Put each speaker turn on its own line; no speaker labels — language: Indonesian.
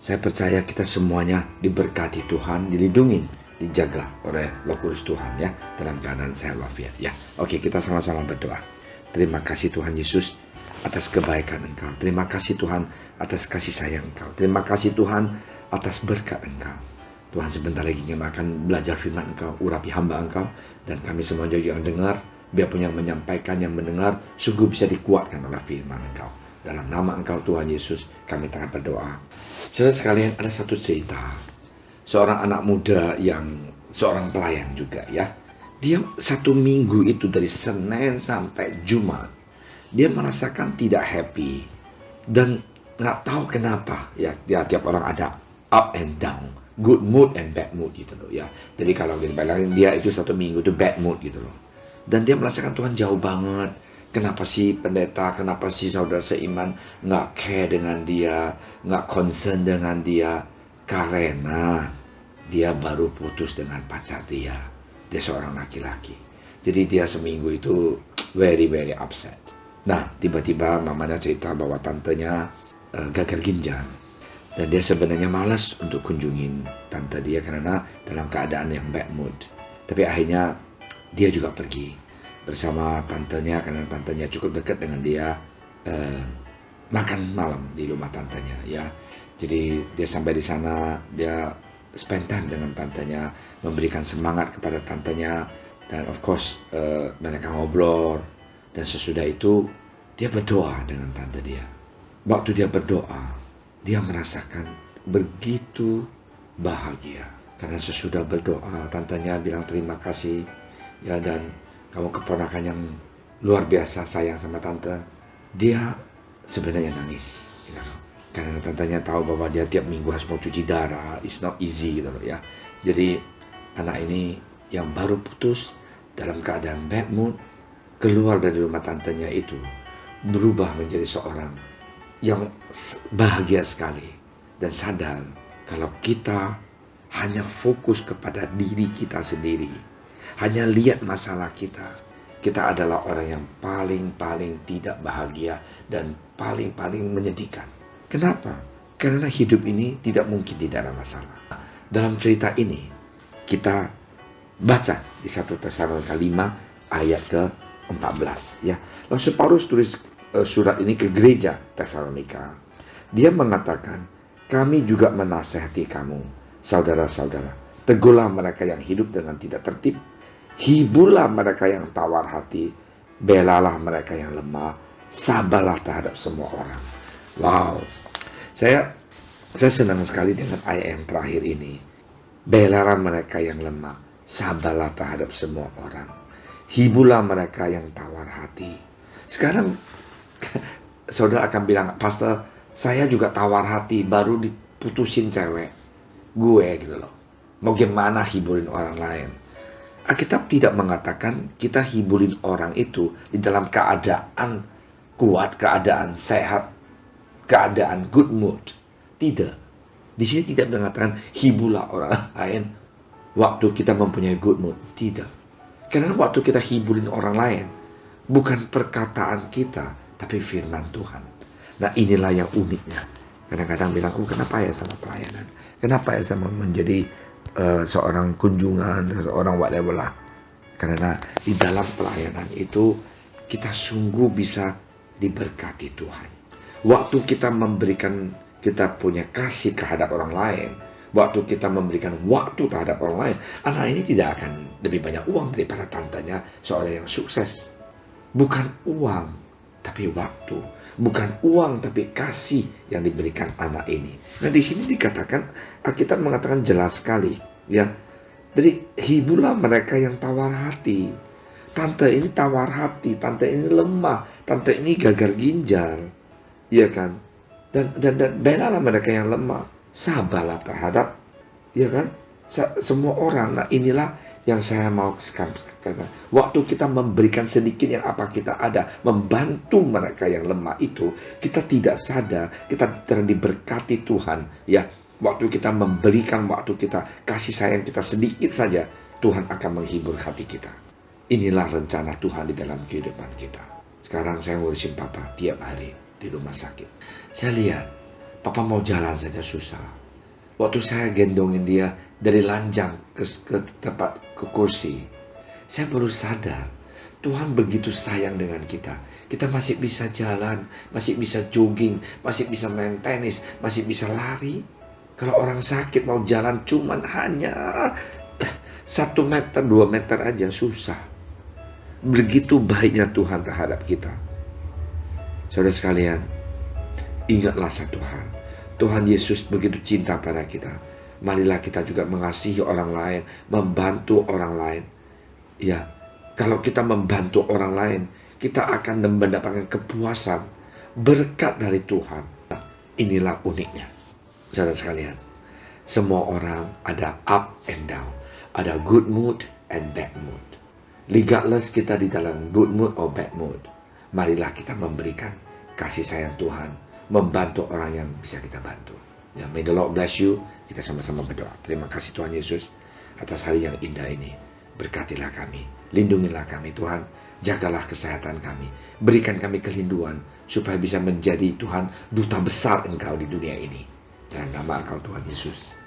Saya percaya kita semuanya diberkati Tuhan, dilindungi, dijaga oleh Roh Kudus Tuhan ya, dalam keadaan sehat walafiat ya. Oke, kita sama-sama berdoa. Terima kasih Tuhan Yesus atas kebaikan Engkau. Terima kasih Tuhan atas kasih sayang Engkau. Terima kasih Tuhan atas berkat Engkau. Tuhan, sebentar lagi kami akan belajar firman Engkau, urapi hamba Engkau, dan kami semua juga yang dengar, biarpun yang menyampaikan, yang mendengar, sungguh bisa dikuatkan oleh firman Engkau. Dalam nama Engkau Tuhan Yesus, kami telah berdoa. Saudara sekalian, ada satu cerita. Seorang anak muda yang seorang pelayan juga ya. Dia 1 minggu itu dari Senin sampai Jumat, dia merasakan tidak happy. Dan nggak tahu kenapa ya, tiap orang ada up and down, good mood and bad mood gitu loh ya. Jadi kalau kita bilangin dia itu 1 minggu itu bad mood gitu loh. Dan dia merasakan Tuhan jauh banget. Kenapa sih pendeta, kenapa sih saudara seiman nggak care dengan dia, nggak concern dengan dia? Karena dia baru putus dengan pacar dia. Dia seorang laki-laki. Jadi dia seminggu itu very upset. Nah, tiba-tiba mamanya cerita bahwa tantenya gagal ginjal. Dan dia sebenarnya malas untuk kunjungin tante dia karena dalam keadaan yang bad mood. Tapi akhirnya dia juga pergi bersama tantenya karena tantenya cukup dekat dengan dia, makan malam di rumah tantenya ya. Jadi dia sampai di sana, dia spend time dengan tantenya, memberikan semangat kepada tantenya, dan of course mereka ngobrol. Dan sesudah itu dia berdoa dengan tante dia. Waktu dia berdoa, dia merasakan begitu bahagia karena sesudah berdoa tantenya bilang terima kasih ya, dan kamu keponakan yang luar biasa sayang sama tante. Dia sebenarnya nangis gitu loh. Karena tantenya tahu bahwa dia tiap minggu harus mau cuci darah, it's not easy gitu loh ya. Jadi anak ini yang baru putus dalam keadaan bad mood, keluar dari rumah tantenya itu, berubah menjadi seorang yang bahagia sekali dan sadar kalau kita hanya fokus kepada diri kita sendiri, hanya lihat masalah kita, kita adalah orang yang paling tidak bahagia dan paling menyedihkan. Kenapa? Karena hidup ini tidak mungkin tidak ada masalah. Dalam cerita ini kita baca di 1 Tesalonika 5 ayat ke-14 ya. Rasul Paulus tulis surat ini ke gereja Tesalonika. Dia mengatakan, kami juga menasihati kamu, saudara-saudara. Tegurlah mereka yang hidup dengan tidak tertib. Hiburlah mereka yang tawar hati. Belalah mereka yang lemah. Sabarlah terhadap semua orang. Wow. Saya senang sekali dengan ayat yang terakhir ini. Belalah mereka yang lemah. Sabarlah terhadap semua orang. Hiburlah mereka yang tawar hati. Sekarang saudara akan bilang, pastor, saya juga tawar hati, baru diputusin cewek gue gitu loh. Mau gimana hiburin orang lain? Alkitab tidak mengatakan kita hiburin orang itu di dalam keadaan kuat, keadaan sehat, keadaan good mood. Tidak. Di sini tidak mengatakan hiburlah orang lain waktu kita mempunyai good mood. Tidak. Karena waktu kita hiburin orang lain, bukan perkataan kita, tapi firman Tuhan. Nah, inilah yang uniknya. Kadang-kadang bilang, kenapa ya sama pelayanan? Kenapa ya sama menjadi seorang kunjungan, seorang whatever lah. Karena di dalam pelayanan itu kita sungguh bisa diberkati Tuhan. Waktu kita memberikan, kita punya kasih terhadap orang lain, waktu kita memberikan waktu terhadap orang lain, anak ini tidak akan lebih banyak uang daripada tantenya seorang yang sukses. Bukan uang, tapi waktu. Bukan uang, tapi kasih yang diberikan anak ini. Nah, di sini dikatakan, Alkitab mengatakan jelas sekali, ya. Jadi hiburlah mereka yang tawar hati. Tante ini tawar hati, tante ini lemah, tante ini gagal ginjal, ya kan? Dan belalah mereka yang lemah, sabarlah terhadap, ya kan? Semua orang. Nah, inilah yang saya mau katakan. Waktu kita memberikan sedikit yang apa kita ada, membantu mereka yang lemah itu, kita tidak sadar, kita telah diberkati Tuhan. Ya, waktu kita memberikan, waktu kita kasih sayang kita sedikit saja, Tuhan akan menghibur hati kita. Inilah rencana Tuhan di dalam kehidupan kita. Sekarang saya ngurusin papa tiap hari di rumah sakit. Saya lihat Papa mau jalan saja susah. Waktu saya gendongin dia dari ranjang ke kursi, saya baru sadar Tuhan begitu sayang dengan kita. Kita masih bisa jalan, masih bisa jogging, masih bisa main tenis, masih bisa lari. Kalau orang sakit mau jalan cuman hanya 1 meter, 2 meter aja susah. Begitu baiknya Tuhan terhadap kita. Saudara sekalian, ingatlah satu hal. Tuhan Yesus begitu cinta pada kita. Marilah kita juga mengasihi orang lain, membantu orang lain. Ya, kalau kita membantu orang lain, kita akan mendapatkan kepuasan, berkat dari Tuhan. Inilah uniknya. Saudara sekalian, semua orang ada up and down. Ada good mood and bad mood. Regardless kita di dalam good mood or bad mood, marilah kita memberikan kasih sayang Tuhan, membantu orang yang bisa kita bantu. Ya, may the Lord bless you. Kita sama-sama berdoa. Terima kasih Tuhan Yesus atas hari yang indah ini. Berkatilah kami, lindungilah kami Tuhan, jagalah kesehatan kami, berikan kami kelinduan supaya bisa menjadi Tuhan duta besar Engkau di dunia ini. Dalam nama Engkau Tuhan Yesus.